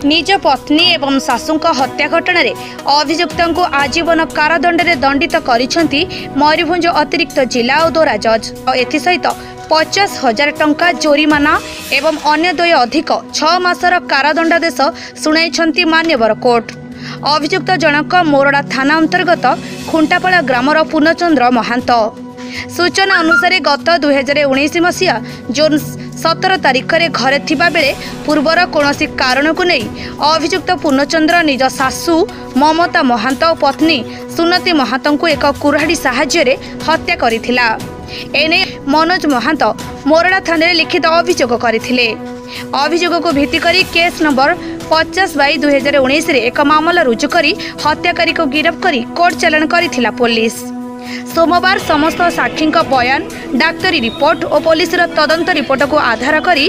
निज पत्नी एवं सासूंका हत्या घटना रे अभियुक्त को आजीवन कारादंड रे दंडित करिसेंती मयूरभंज अतिरिक्त जिला और दौरा जज। एथिसहित 50,000 टंका जोरिमाना एवं अन्य द्वय अधिक 6 मासर कारादंडादेश शुणाइछंती मान्यवर कोर्ट। अभियुक्त जनक मोरडा थाना अंतर्गत खुंटापाड़ा ग्रामर पूर्णचंद्र महांत। सूचना अनुसार गत 2019 मसीहा जून 17 तारिख रे घरे थिबा बेले पूर्वर कोनोसी कारण को नहीं अभियुक्त पूर्णचंद्र निज सासू ममता महांत और पत्नी सुनती महांत को एक कुराड़ी साहाय्य रे हत्या करिथिला। एने मनोज महांत मोरडा थाने लिखित अभियोग करथिले। अभियोग को भित्ति करी केस नंबर 50/2019 रे एक मामला रुजु करी हत्याकारी को गिरफ्त करी कोर्ट चालान करिथिला पुलिस। सोमवार समस्त साक्षी बयान, डाक्तरी रिपोर्ट और पुलिस तदंत रिपोर्ट को आधार करी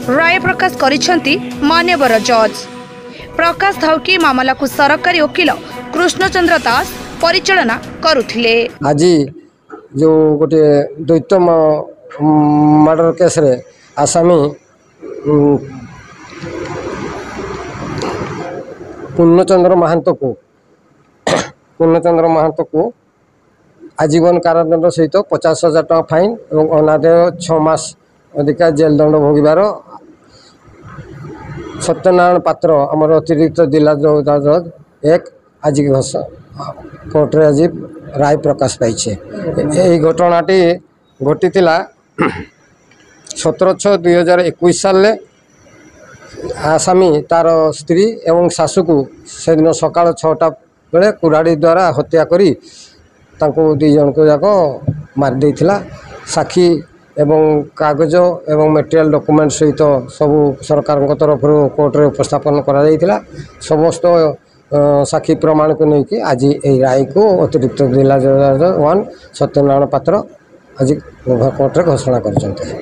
राय प्रकाश करिसेंती मान्यवर जज। प्रकाश धाउकी मामला को सरकारी वकील कृष्णचंद्र दास परिचालना करुथिले। आज जो गोटे द्वैत मर्डर केस रे आसामी पूर्णचंद्र महांत को आजीवन कारादंड सहित 50,000 टका फाइन और अनादेय 6 मास अधिका जेल दंड भोगार सत्यनारायण पात्र आमर अतिरिक्त जिला जज एक आज कोर्टे आज राय प्रकाश पाई। यही घटनाटी घटी 17/6/2021 साल आसामी तार स्त्री एवं सासू को से दिन सकाल 6टा बेले कुराड़ी द्वारा हत्या करी तांको 2 जन को जाक मार देथिला। साक्षी एवं कागज एवं मटेरियल डॉक्यूमेंट सहित सबू सरकार तरफ कोर्ट रे उपस्थापन करा जायथिला। समस्त साक्षी प्रमाण को लेकिन आज यही राय को अतिरिक्त जिला जज 1 सत्यनारायण पात्र आज कोर्ट रे घोषणा करछन्ते।